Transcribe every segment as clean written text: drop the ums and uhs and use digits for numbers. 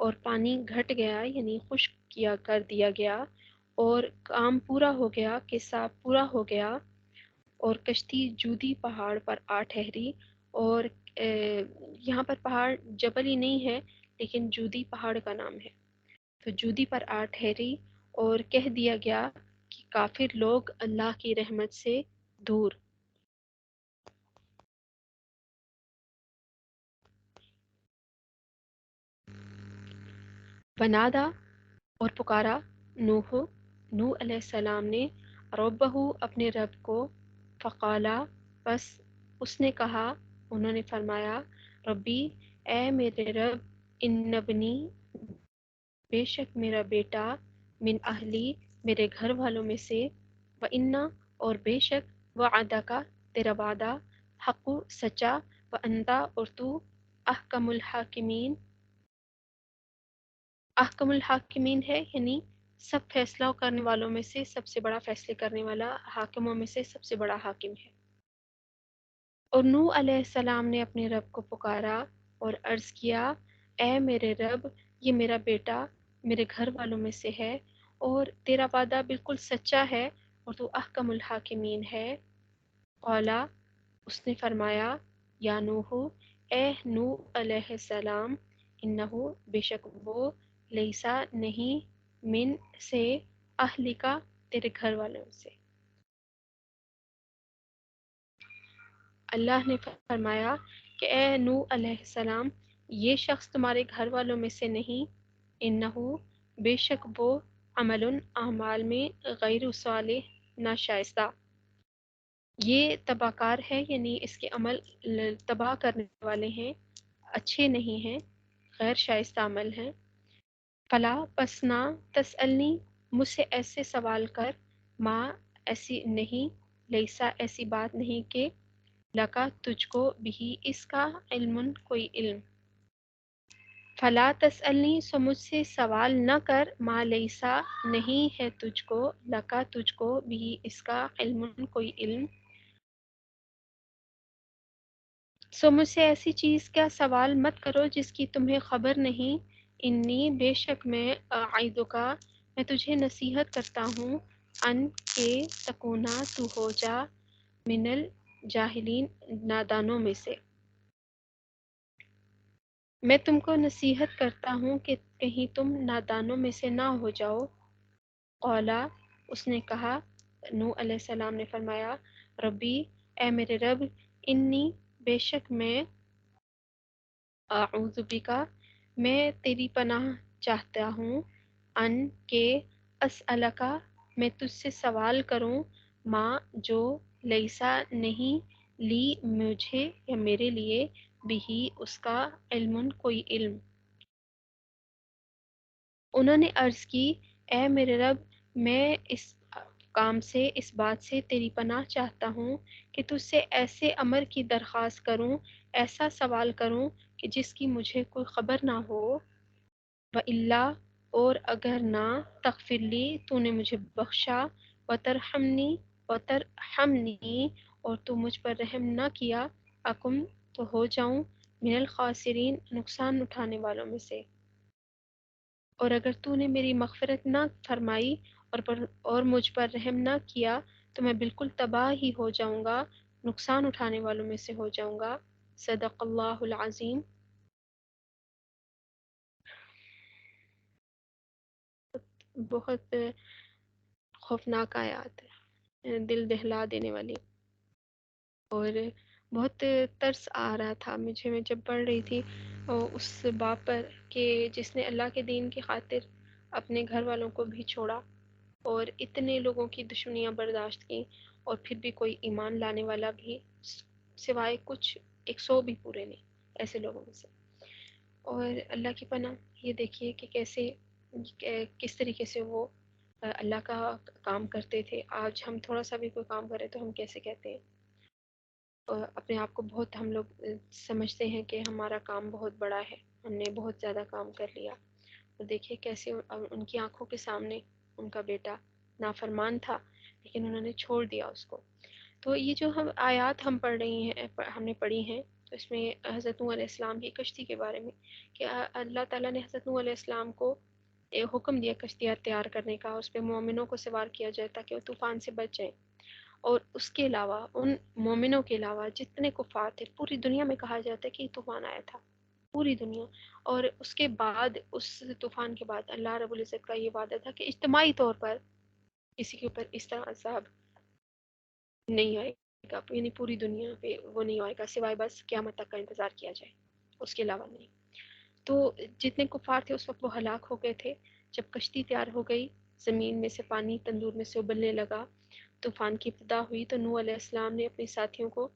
اور پانی گھٹ گیا یعنی خشک کیا کر دیا گیا، اور کام پورا ہو گیا کہ سا پورا ہو گیا، اور کشتی جودی پہاڑ پر آ ٹھہری۔ اور یہاں پر پہاڑ جبل ہی نہیں ہے لیکن جودی پہاڑ کا نام ہے، تو جودی پر آ ٹھہری، اور کہہ دیا گیا کہ کافر لوگ اللہ کی رحمت سے دور۔ بنادا اور پکارا نوح علیہ السلام نے ربہ اپنے رب کو، فقالا بس اس نے کہا، انہوں نے فرمایا، ربی اے میرے رب، ان ابنی بے شک میرا بیٹا، من اہلی میرے گھر والوں میں سے، و انا اور بے شک وعدہ تیرا وعدہ، حق سچا، و انتا اور تو احکم الحاکمین، احکم الحاکمین ہے یعنی سب فیصلہ کرنے والوں میں سے سب سے بڑا فیصلے کرنے والا، حاکموں میں سے سب سے بڑا حاکم ہے۔ اور نوح علیہ السلام نے اپنے رب کو پکارا اور عرض کیا، اے میرے رب، یہ میرا بیٹا میرے گھر والوں میں سے ہے، اور تیرا وعدہ بالکل سچا ہے، اور تو احکم الحاکمین ہے۔ قالا اس نے فرمایا، یا نوح اے نوح علیہ السلام، انہو بے شک وہ، لیسا نہیں، من سے، اہلی کا تیرے گھر والوں سے۔ اللہ نے فرمایا کہ اے نوح علیہ السلام، یہ شخص تمہارے گھر والوں میں سے نہیں، انہو بے شک وہ، عمل اعمال میں، غیر صالح ناشائستہ، یہ تباہ کار ہے یعنی اس کے عمل تباہ کرنے والے ہیں، اچھے نہیں ہیں، غیر شائستہ عمل ہیں۔ فلا پس نہ، تسألنی مجھ سے ایسے سوال کر، ماں ایسی نہیں، لیسا ایسی بات نہیں کہ، لکا تجھ کو، بھی اس کا، علم کوئی علم۔ فلا تسألنی سو مجھ سے سوال نہ کر، ما لیسا نہیں ہے تجھ کو، لکا تجھ کو، بھی اس کا، علم کوئی علم۔ سو مجھ سے ایسی چیز کا سوال مت کرو جس کی تمہیں خبر نہیں، انی بے شک میں، اعیدکا میں تجھے نصیحت کرتا ہوں، ان کے تکونا تو ہو جا، من الجاہلین نادانوں میں سے۔ میں تم کو نصیحت کرتا ہوں کہ کہیں تم نادانوں میں سے نہ ہو جاؤ۔ قولا اس نے کہا، نوح علیہ السلام نے فرمایا، ربی اے میرے رب، انی بے شک میں، اعوذ بکا میں تیری پناہ چاہتا ہوں، ان کے، اسألکا میں تجھ سے سوال کروں، ماں جو، لیسا نہیں، لی مجھے یا میرے لیے، بھی اس کا، علم کوئی علم۔ انہوں نے عرض کی، اے میرے رب، میں اس کام سے، اس بات سے تیری پناہ چاہتا ہوں کہ تجھ سے ایسے امر کی درخواست کروں، ایسا سوال کروں کہ جس کی مجھے کوئی خبر نہ ہو، وَإِلَّا اور اگر نہ، تغفر لی تو نے مجھے بخشا، وَتَرْحَمْنِی اور تو مجھ پر رحم نہ کیا، اکم تو ہو جاؤں، من الخاسرین نقصان اٹھانے والوں میں سے۔ اور اگر تو نے میری مغفرت نہ فرمائی اور مجھ پر رحم نہ کیا تو میں بالکل تباہ ہی ہو جاؤں گا، نقصان اٹھانے والوں میں سے ہو جاؤں گا۔ صدق اللہ العظیم۔ بہت خوفناک آیات ہے، دل دہلا دینے والی، اور بہت ترس آ رہا تھا مجھے، میں جب پڑھ رہی تھی اس باب پر کہ جس نے اللہ کے دین کی خاطر اپنے گھر والوں کو بھی چھوڑا اور اتنے لوگوں کی دشمنیاں برداشت کی، اور پھر بھی کوئی ایمان لانے والا بھی سوائے کچھ 100 بھی پورے نہیں ایسے لوگوں میں سے۔ اور اللہ کی پناہ یہ دیکھیے کہ کیسے، کس طریقے سے وہ اللہ کا کام کرتے تھے۔ آج ہم تھوڑا سا بھی کوئی کام کریں تو ہم کیسے کہتے ہیں، اپنے آپ کو بہت ہم لوگ سمجھتے ہیں کہ ہمارا کام بہت بڑا ہے، ہم نے بہت زیادہ کام کر لیا۔ اور دیکھیے کیسے ان کی آنکھوں کے سامنے ان کا بیٹا نافرمان تھا لیکن انہوں نے چھوڑ دیا اس کو۔ تو یہ جو ہم آیات ہم پڑھ رہی ہیں، ہم نے پڑھی ہیں، تو اس میں حضرت نوح علیہ السلام کی کشتی کے بارے میں کہ اللہ تعالیٰ نے حضرت نوح علیہ السلام کو حکم دیا کشتیاں تیار کرنے کا، اس پہ مومنوں کو سوار کیا جائے تاکہ وہ طوفان سے بچ جائیں، اور اس کے علاوہ ان مومنوں کے علاوہ جتنے کفار تھے پوری دنیا میں کہا جاتا ہے کہ یہ طوفان آیا تھا، پوری دنیا. اور اس کے بعد، اس طوفان کے بعد اللہ رب العزت کا یہ وعدہ تھا کہ اجتماعی طور پر کسی کے اوپر اس طرح عذاب نہیں آئے گا، یعنی پوری دنیا پہ وہ نہیں آئے گا سوائے بس قیامت تک کا انتظار کیا جائے، اس کے علاوہ نہیں. تو جتنے کفار تھے اس وقت وہ ہلاک ہو گئے تھے. جب کشتی تیار ہو گئی، زمین میں سے پانی تندور میں سے ابلنے لگا، طوفان کی ابتدا ہوئی، تو نوح علیہ السلام نے اپنے ساتھیوں کو،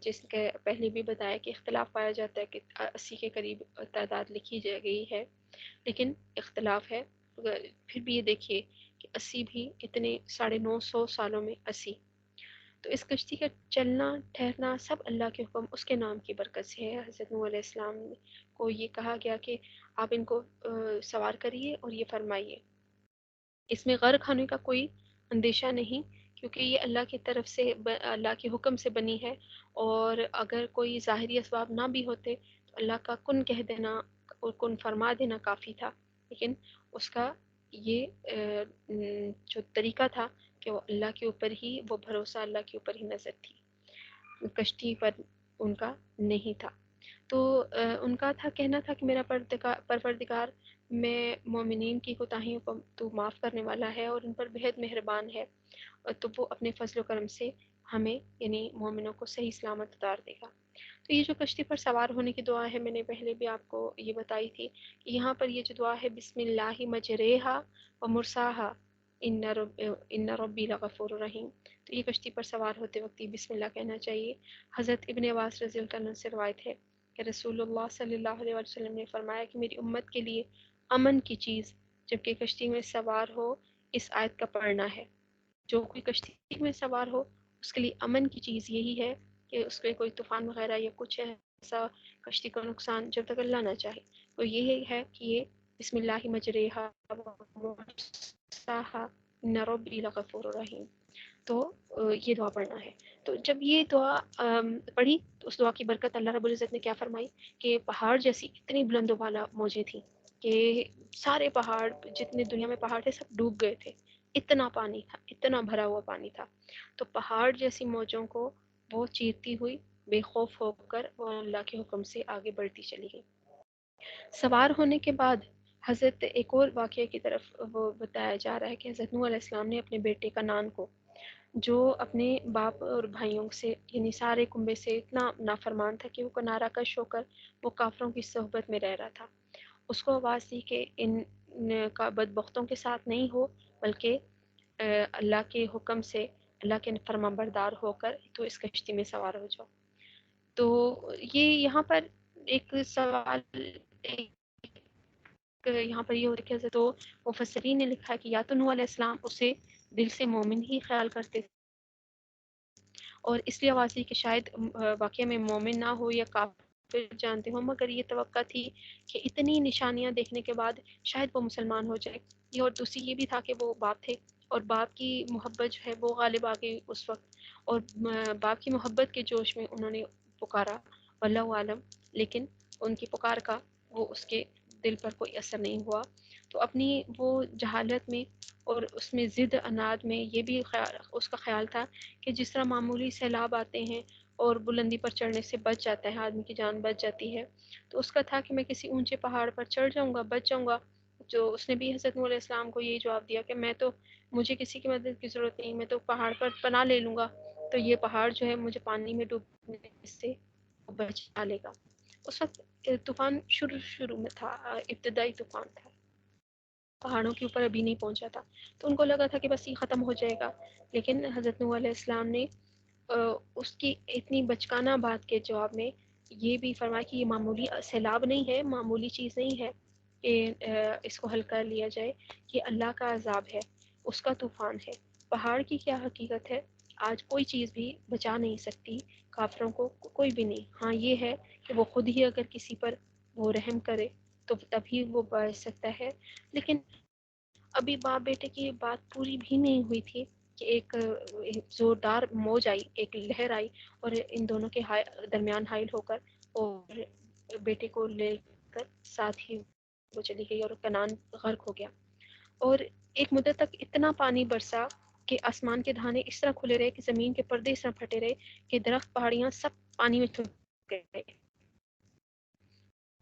جس کے پہلے بھی بتایا کہ اختلاف پایا جاتا ہے کہ 80 کے قریب تعداد لکھی گئی ہے، لیکن اختلاف ہے. پھر بھی یہ دیکھیے کہ 80 بھی اتنے 950 سالوں میں 80. تو اس کشتی کا چلنا ٹھہرنا سب اللہ کے حکم، اس کے نام کی برکت سے ہے. حضرت نوح علیہ السلام کو یہ کہا گیا کہ آپ ان کو سوار کریے اور یہ فرمائیے. اس میں غرق ہونے کا کوئی اندیشہ نہیں، کیونکہ یہ اللہ کی طرف سے، اللہ کے حکم سے بنی ہے، اور اگر کوئی ظاہری اسباب نہ بھی ہوتے تو اللہ کا کن کہہ دینا اور کن فرما دینا کافی تھا. لیکن اس کا یہ جو طریقہ تھا کہ وہ اللہ کے اوپر ہی، وہ بھروسہ اللہ کے اوپر ہی نظر تھی، کشتی پر ان کا نہیں تھا. تو ان کا کہنا تھا کہ میرا پروردگار میں مومنین کی کوتاہیوں کو تو معاف کرنے والا ہے اور ان پر بہت مہربان ہے، تو وہ اپنے فضل و کرم سے ہمیں یعنی مومنوں کو صحیح سلامت اتار دے گا. تو یہ جو کشتی پر سوار ہونے کی دعا ہے، میں نے پہلے بھی آپ کو یہ بتائی تھی کہ یہاں پر یہ جو دعا ہے، بسم اللہ مجریہا و مرساہا ان ربی لغفور رحیم، تو یہ کشتی پر سوار ہوتے وقت بسم اللہ کہنا چاہیے. حضرت ابن عباس رضی اللہ عنہ سے روایت ہے کہ رسول اللہ صلی اللہ علیہ وسلم نے فرمایا کہ میری امت کے لیے امن کی چیز جبکہ کشتی میں سوار ہو اس آیت کا پڑھنا ہے. جو کوئی کشتی میں سوار ہو اس کے لیے امن کی چیز یہی ہے کہ اس کے کوئی طوفان وغیرہ یا کچھ ایسا کشتی کا نقصان جب تک اللہ نہ چاہے، تو یہ ہے کہ یہ بسم اللہ مجریہا مرساہا ان ربی لغفور رحیم، تو یہ دعا پڑھنا ہے. تو جب یہ دعا پڑھی تو اس دعا کی برکت اللہ رب العزت نے کیا فرمائی کہ پہاڑ جیسی اتنی بلند و بالا موجیں تھیں کہ سارے پہاڑ، جتنے دنیا میں پہاڑ تھے سب ڈوب گئے تھے، اتنا پانی تھا، اتنا بھرا ہوا پانی تھا. تو پہاڑ جیسی موجوں کو وہ چیرتی ہوئی بے خوف ہو کر وہ اللہ کے حکم سے آگے بڑھتی چلی گئی. سوار ہونے کے بعد حضرت ایک اور واقعے کی طرف وہ بتایا جا رہا ہے کہ حضرت نوح علیہ السلام نے اپنے بیٹے کنعان کو، جو اپنے باپ اور بھائیوں سے یعنی سارے کنبے سے اتنا نافرمان تھا کہ وہ کنارہ کش ہو کر وہ کافروں کی صحبت میں رہ رہا تھا، اس کو آواز دی کہ ان کا بدبختوں کے ساتھ نہیں ہو، بلکہ اللہ کے حکم سے، اللہ کے فرما بردار ہو کر تو اس کشتی میں سوار ہو جاؤ. تو یہ یہاں پر ایک سوال یہاں پر یہ ہو رکھا ہے، تو مفسرین نے لکھا ہے کہ یا تو نوح علیہ السلام اسے دل سے مومن ہی خیال کرتے اور اس لیے آواز دی کہ شاید واقعہ میں مومن نہ ہو یا کافر جانتے ہوں، مگر یہ توقع تھی کہ اتنی نشانیاں دیکھنے کے بعد شاید وہ مسلمان ہو جائے. یہ اور دوسری یہ بھی تھا کہ وہ باپ تھے اور باپ کی محبت جو ہے وہ غالب آ گئی اس وقت، اور باپ کی محبت کے جوش میں انہوں نے پکارا واللہ عالم، لیکن ان کی پکار کا وہ اس کے دل پر کوئی اثر نہیں ہوا. تو اپنی وہ جہالت میں اور اس میں ضد اناد میں یہ بھی اس کا خیال تھا کہ جس طرح معمولی سیلاب آتے ہیں اور بلندی پر چڑھنے سے بچ جاتا ہے، آدمی کی جان بچ جاتی ہے، تو اس کا تھا کہ میں کسی اونچے پہاڑ پر چڑھ جاؤں گا، بچ جاؤں گا. جو اس نے بھی حضرت نوح علیہ السلام کو یہی جواب دیا کہ مجھے کسی کی مدد کی ضرورت نہیں، میں تو پہاڑ پر پناہ لے لوں گا، تو یہ پہاڑ جو ہے مجھے پانی میں ڈوبنے سے بچا لے گا. اس وقت طوفان شروع میں تھا، ابتدائی طوفان تھا، پہاڑوں کے اوپر ابھی نہیں پہنچا تھا، تو ان کو لگا تھا کہ بس یہ ختم ہو جائے گا. لیکن حضرت نوح علیہ السلام نے اس کی اتنی بچکانہ بات کے جواب میں یہ بھی فرمایا کہ یہ معمولی سیلاب نہیں ہے، معمولی چیز نہیں ہے کہ اس کو حل کر لیا جائے، یہ اللہ کا عذاب ہے، اس کا طوفان ہے. پہاڑ کی کیا حقیقت ہے، آج کوئی چیز بھی بچا نہیں سکتی کافروں کو، کوئی بھی نہیں. ہاں یہ ہے کہ وہ خود ہی اگر کسی پر وہ رحم کرے تو تبھی وہ بچ سکتا ہے. لیکن ابھی باپ بیٹے کی بات پوری بھی نہیں ہوئی تھی کہ ایک زوردار موج آئی، ایک لہر آئی اور ان دونوں کے درمیان حائل ہو کر اور بیٹے کو لے کر ساتھ ہی وہ چلی گئی اور کنعان غرق ہو گیا۔ اور ایک مدت تک اتنا پانی برسا کہ آسمان کے دھانے اس طرح کھلے رہے کہ زمین کے پردے اس طرح پھٹے رہے کہ درخت پہاڑیاں سب پانی میں چھپ گئے۔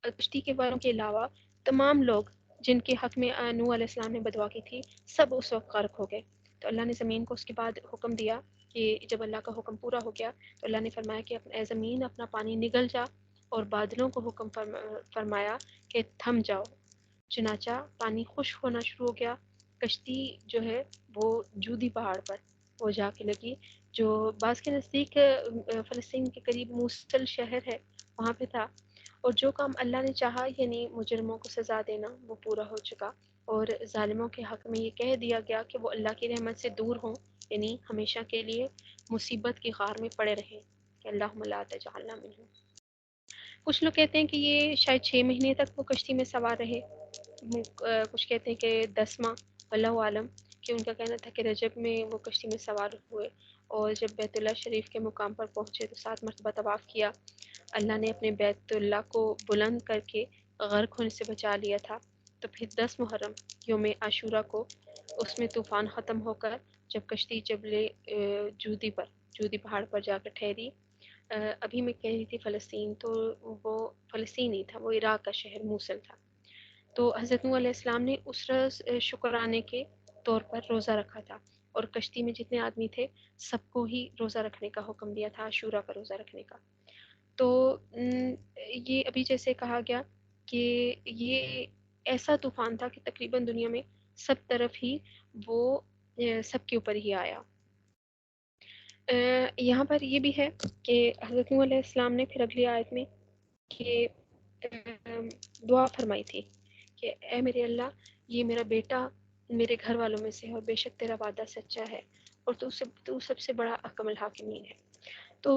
کشتی کے والوں کے علاوہ تمام لوگ جن کے حق میں نوح علیہ السلام نے بدعا کی تھی سب اس وقت غرق ہو گئے۔ تو اللہ نے زمین کو اس کے بعد حکم دیا کہ جب اللہ کا حکم پورا ہو گیا تو اللہ نے فرمایا کہ اے زمین اپنا پانی نگل جا، اور بادلوں کو حکم فرمایا کہ تھم جاؤ۔ چنانچہ پانی خشک ہونا شروع ہو گیا۔ کشتی جو ہے وہ جودی پہاڑ پر وہ جا کے لگی، جو بعض کے نزدیک فلسطین کے قریب موصل شہر ہے وہاں پہ تھا۔ اور جو کام اللہ نے چاہا یعنی مجرموں کو سزا دینا وہ پورا ہو چکا، اور ظالموں کے حق میں یہ کہہ دیا گیا کہ وہ اللہ کی رحمت سے دور ہوں، یعنی ہمیشہ کے لیے مصیبت کی غار میں پڑے رہیں کہ اللہم لا تجعلنا منہم۔ کچھ لوگ کہتے ہیں کہ یہ شاید 6 مہینے تک وہ کشتی میں سوار رہے، کچھ کہتے ہیں کہ 10 ماہ، واللہ عالم، کہ ان کا کہنا تھا کہ رجب میں وہ کشتی میں سوار ہوئے، اور جب بیت اللہ شریف کے مقام پر پہنچے تو 7 مرتبہ طواف کیا۔ اللہ نے اپنے بیت اللہ کو بلند کر کے غرق ہونے سے بچا لیا تھا۔ تو پھر 10 محرم یوم عاشورہ کو اس میں طوفان ختم ہو کر جب کشتی جبل جودی پہاڑ پر جا کر ٹھہری، ابھی میں کہہ رہی تھی فلسطین، تو وہ فلسطین نہیں تھا، وہ عراق کا شہر موصل تھا۔ تو حضرت نوح علیہ السلام نے اس روز شکرانے کے طور پر روزہ رکھا تھا، اور کشتی میں جتنے آدمی تھے سب کو ہی روزہ رکھنے کا حکم دیا تھا، عاشورہ کا روزہ رکھنے کا۔ تو یہ ابھی جیسے کہا گیا کہ یہ ایسا طوفان تھا کہ تقریباً دنیا میں سب طرف ہی وہ سب کے اوپر ہی آیا۔ یہاں پر یہ بھی ہے کہ حضرت نوح علیہ السلام نے پھر اگلی آیت میں کہ دعا فرمائی تھی کہ اے میرے اللہ، یہ میرا بیٹا میرے گھر والوں میں سے ہے اور بے شک تیرا وعدہ سچا ہے اور تو سب سے بڑا احکم الحاکمین ہے۔ تو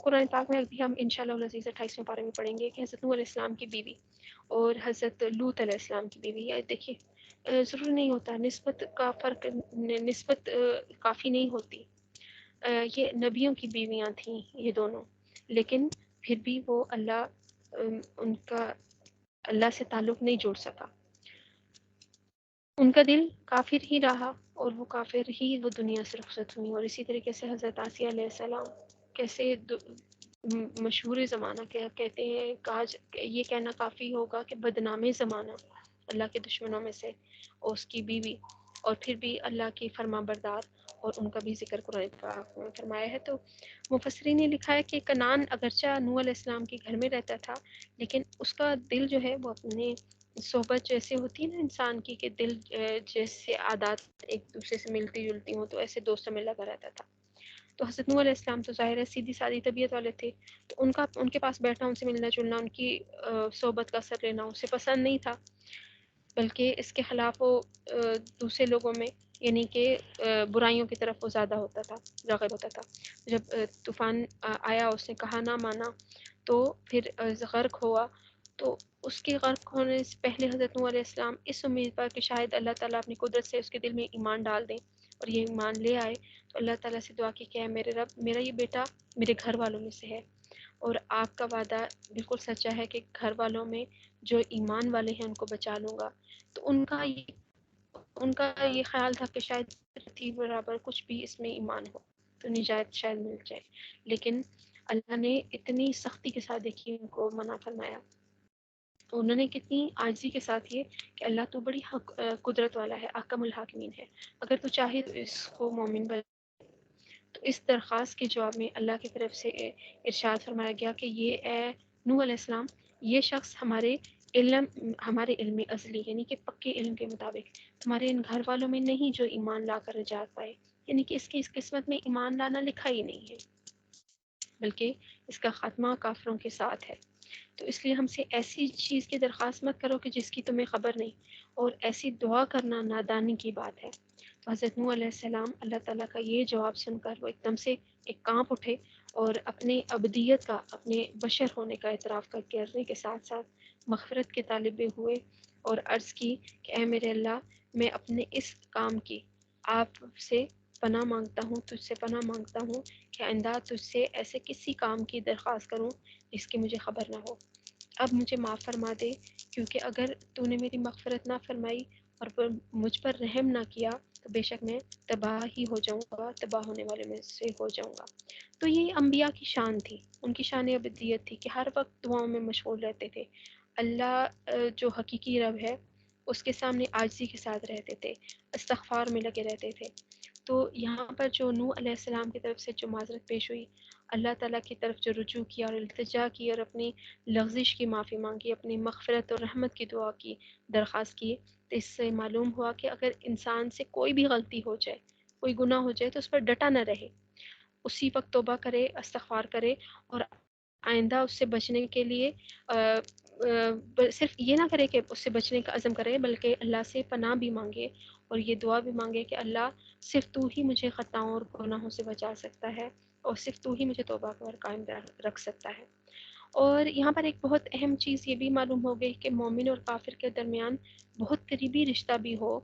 قرآن پاک میں ابھی ہم انشاءاللہ العزیز 28ویں پارے میں پڑھیں گے کہ حضرت نوح علیہ السلام کی بیوی اور حضرت لوط علیہ السلام کی بیوی، یا دیکھیے ضرور نہیں ہوتا نسبت کا فرق، نسبت کافی نہیں ہوتی، یہ نبیوں کی بیویاں تھیں یہ دونوں، لیکن پھر بھی وہ ان کا اللہ سے تعلق نہیں جوڑ سکا، ان کا دل کافر ہی رہا اور وہ کافر ہی وہ دنیا سے رخصت ہوئی۔ اور اسی طریقے سے حضرت آسیہ علیہ السلام کیسے مشہور زمانہ کہتے ہیں، یہ کہنا کافی ہوگا کہ بدنام زمانہ، اللہ کے دشمنوں میں سے، اور اس کی بیوی، اور پھر بھی اللہ کی فرما بردار، اور ان کا بھی ذکر قرآن پاک میں فرمایا ہے۔ تو مفسرین نے لکھا ہے کہ کنعان اگرچہ نوح علیہ السلام کے گھر میں رہتا تھا، لیکن اس کا دل جو ہے وہ اپنے صحبت جیسے ہوتی ہے نا انسان کی، کہ دل جیسے عادات ایک دوسرے سے ملتی جلتی ہوں، تو ایسے دوستوں میں لگا رہتا تھا۔ تو حضرت نوح علیہ السلام تو ظاہر ہے سیدھی سادی طبیعت والے تھے، تو ان کے پاس بیٹھنا، ان سے ملنا جلنا، ان کی صحبت کا اثر لینا اسے پسند نہیں تھا، بلکہ اس کے خلاف وہ دوسرے لوگوں میں یعنی کہ برائیوں کی طرف وہ زیادہ ہوتا تھا، راغب ہوتا تھا۔ جب طوفان آیا اس نے کہا نہ مانا، تو پھر غرق ہوا۔ تو اس کے غرق ہونے سے پہلے حضرت نوح علیہ السلام اس امید پر کہ شاید اللہ تعالیٰ اپنی قدرت سے اس کے دل میں ایمان ڈال دیں اور یہ ایمان لے آئے، تو اللہ تعالیٰ سے دعا کی کہ اے میرے رب، میرا یہ بیٹا میرے گھر والوں میں سے ہے، اور آپ کا وعدہ بالکل سچا ہے کہ گھر والوں میں جو ایمان والے ہیں ان کو بچا لوں گا۔ تو ان کا یہ خیال تھا کہ شاید پرتھوی برابر کچھ بھی اس میں ایمان ہو تو نجات شاید مل جائے، لیکن اللہ نے اتنی سختی کے ساتھ دیکھی ان کو منع فرمایا۔ تو انہوں نے کتنی عاجزی کے ساتھ یہ کہ اللہ تو بڑی قدرت والا ہے، احکم الحاکمین ہے، اگر تو چاہے تو اس کو مومن بنا۔ تو اس درخواست کے جواب میں اللہ کی طرف سے ارشاد فرمایا گیا کہ یہ اے نوح علیہ السلام، یہ شخص ہمارے علم ازلی یعنی کہ پکے علم کے مطابق تمہارے ان گھر والوں میں نہیں جو ایمان لا کر نجات پائے، یعنی کہ اس کی اس قسمت میں ایمان لانا لکھا ہی نہیں ہے، بلکہ اس کا خاتمہ کافروں کے ساتھ ہے۔ تو اس لیے ہم سے ایسی چیز کی درخواست مت کرو کہ جس کی تمہیں خبر نہیں، اور ایسی دعا کرنا نادانی کی بات ہے۔ تو حضرت نوح علیہ السلام اللہ تعالیٰ کا یہ جواب سن کر وہ ایک دم سے ایک کانپ اٹھے، اور اپنے ابدیت کا، اپنے بشر ہونے کا اعتراف کرنے کے ساتھ ساتھ مغفرت کے طالب ہوئے اور عرض کی کہ اے میرے اللہ، میں اپنے اس کام کی آپ سے پناہ مانگتا ہوں، تجھ سے پناہ مانگتا ہوں کہ آئندہ تجھ سے ایسے کسی کام کی درخواست کروں جس کی مجھے خبر نہ ہو۔ اب مجھے معاف فرما دے، کیونکہ اگر تو نے میری مغفرت نہ فرمائی اور مجھ پر رحم نہ کیا تو بے شک میں تباہ ہی ہو جاؤں گا، تباہ ہونے والے میں سے ہو جاؤں گا۔ تو یہ انبیاء کی شان تھی، ان کی شان ابدیت تھی کہ ہر وقت دعاؤں میں مشغول رہتے تھے۔ اللہ جو حقیقی رب ہے اس کے سامنے عاجزی کے ساتھ رہتے تھے، استغفار میں لگے رہتے تھے۔ تو یہاں پر جو نوح علیہ السلام کی طرف سے جو معذرت پیش ہوئی، اللہ تعالیٰ کی طرف جو رجوع کیا اور التجا کی اور اپنی لغزش کی معافی مانگی، اپنی مغفرت اور رحمت کی دعا کی، درخواست کی، تو اس سے معلوم ہوا کہ اگر انسان سے کوئی بھی غلطی ہو جائے، کوئی گناہ ہو جائے، تو اس پر ڈٹا نہ رہے، اسی وقت توبہ کرے، استغفار کرے، اور آئندہ اس سے بچنے کے لیے صرف یہ نہ کرے کہ اس سے بچنے کا عزم کرے، بلکہ اللہ سے پناہ بھی مانگے اور یہ دعا بھی مانگے کہ اللہ صرف تو ہی مجھے خطاؤں اور گناہوں سے بچا سکتا ہے، اور صرف تو ہی مجھے توبہ پر قائم رکھ سکتا ہے۔ اور یہاں پر ایک بہت اہم چیز یہ بھی معلوم ہو گئی کہ مومن اور کافر کے درمیان بہت قریبی رشتہ بھی ہو،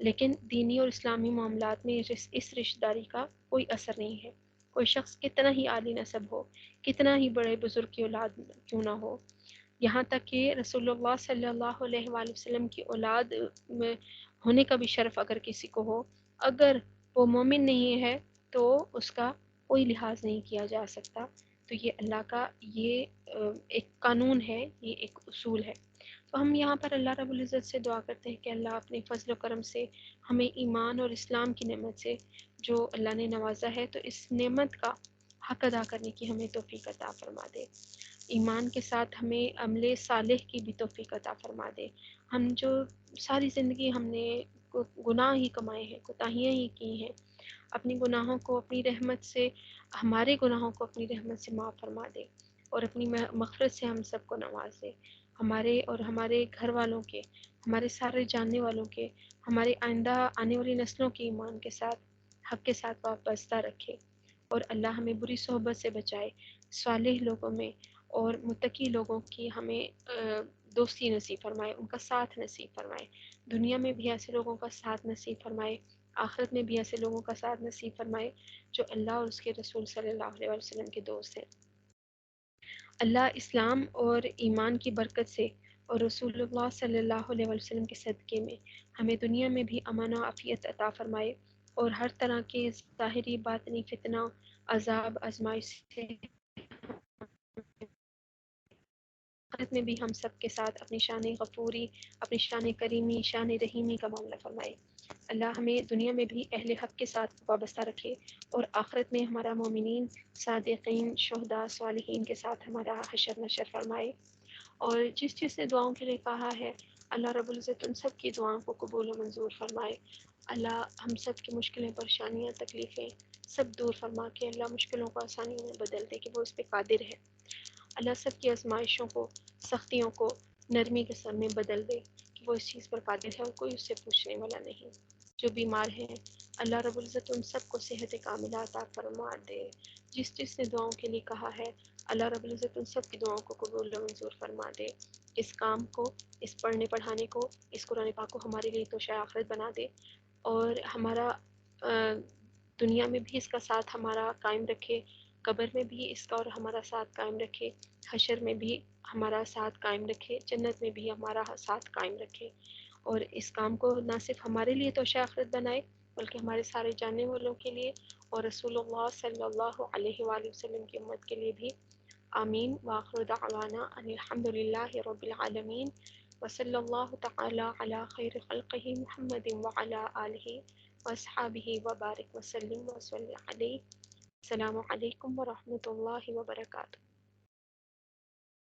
لیکن دینی اور اسلامی معاملات میں اس رشتہ داری کا کوئی اثر نہیں ہے۔ کوئی شخص کتنا ہی عالی نسب ہو، کتنا ہی بڑے بزرگ کی اولاد کیوں نہ ہو، یہاں تک کہ رسول اللہ صلی اللہ علیہ وآلہ وسلم کی اولاد میں ہونے کا بھی شرف اگر کسی کو ہو، اگر وہ مومن نہیں ہے تو اس کا کوئی لحاظ نہیں کیا جا سکتا۔ تو یہ اللہ کا یہ ایک قانون ہے، یہ ایک اصول ہے۔ تو ہم یہاں پر اللہ رب العزت سے دعا کرتے ہیں کہ اللہ اپنے فضل و کرم سے ہمیں ایمان اور اسلام کی نعمت سے جو اللہ نے نوازا ہے، تو اس نعمت کا حق ادا کرنے کی ہمیں توفیق عطا فرما دے۔ ایمان کے ساتھ ہمیں عمل صالح کی بھی توفیق عطا فرما دے۔ ہم جو ساری زندگی ہم نے گناہ ہی کمائے ہیں، کوتاہیاں ہی کی ہیں، اپنی گناہوں کو اپنی رحمت سے، ہمارے گناہوں کو اپنی رحمت سے معاف فرما دے اور اپنی مغفرت سے ہم سب کو نواز دے، ہمارے اور ہمارے گھر والوں کے، ہمارے سارے جاننے والوں کے، ہمارے آئندہ آنے والی نسلوں کے ایمان کے ساتھ، حق کے ساتھ وابستہ رکھے، اور اللہ ہمیں بری صحبت سے بچائے، صالح لوگوں میں اور متقی لوگوں کی ہمیں دوستی نصیب فرمائے، ان کا ساتھ نصیب فرمائے، دنیا میں بھی ایسے لوگوں کا ساتھ نصیب فرمائے، آخرت میں بھی ایسے لوگوں کا ساتھ نصیب فرمائے جو اللہ اور اس کے رسول صلی اللہ علیہ وسلم کے دوست ہیں۔ اللہ اسلام اور ایمان کی برکت سے اور رسول اللہ صلی اللہ علیہ وسلم کے صدقے میں ہمیں دنیا میں بھی امان و عافیت عطا فرمائے، اور ہر طرح کے ظاہری باطنی فتنہ، عذاب، آزمائش سے آخرت میں بھی ہم سب کے ساتھ اپنی شان غفوری، اپنی شان کریمی، شان رحیمی کا معاملہ فرمائے۔ اللہ ہمیں دنیا میں بھی اہل حق کے ساتھ وابستہ رکھے، اور آخرت میں ہمارا مومنین، صادقین، شہداء، صالحین کے ساتھ ہمارا حشر نشر فرمائے۔ اور جس نے دعاؤں کے لیے کہا ہے، اللہ رب العزت ان سب کی دعاؤں کو قبول و منظور فرمائے۔ اللہ ہم سب کی مشکلیں، پریشانیاں، تکلیفیں سب دور فرما کے اللہ مشکلوں کو آسانیوں میں بدل دے کہ وہ اس پہ قادر ہے۔ اللہ سب کی آزمائشوں کو، سختیوں کو نرمی کے سر میں بدل دے کہ وہ اس چیز پر قادر ہے اور کوئی اس سے پوچھنے والا نہیں۔ جو بیمار ہیں اللہ رب العزت ان سب کو صحت کاملہ عطا فرما دے۔ جس نے دعاؤں کے لیے کہا ہے اللہ رب العزت ان سب کی دعاؤں کو قبول و منظور فرما دے۔ اس کام کو، اس پڑھنے پڑھانے کو، اس قرآن پاک کو ہمارے لیے تو شاہ آخرت بنا دے، اور ہمارا دنیا میں بھی اس کا ساتھ ہمارا قائم رکھے، قبر میں بھی اس کا اور ہمارا ساتھ قائم رکھے، حشر میں بھی ہمارا ساتھ قائم رکھے، جنت میں بھی ہمارا ساتھ قائم رکھے، اور اس کام کو نہ صرف ہمارے لیے توشہ آخرت بنائے بلکہ ہمارے سارے جاننے والوں کے لیے اور رسول اللہ صلی اللہ علیہ وآلہ وسلم کی امت کے لیے بھی۔ آمین۔ وآخر دعوانا ان الحمد للہ رب العالمین، وصلی اللہ تعالی علی خیر خلقہ محمد وعلی آلہ واصحابہ وبارک وسلم وصلی علیہ۔ السلام علیکم ورحمۃ اللہ وبرکاتہ۔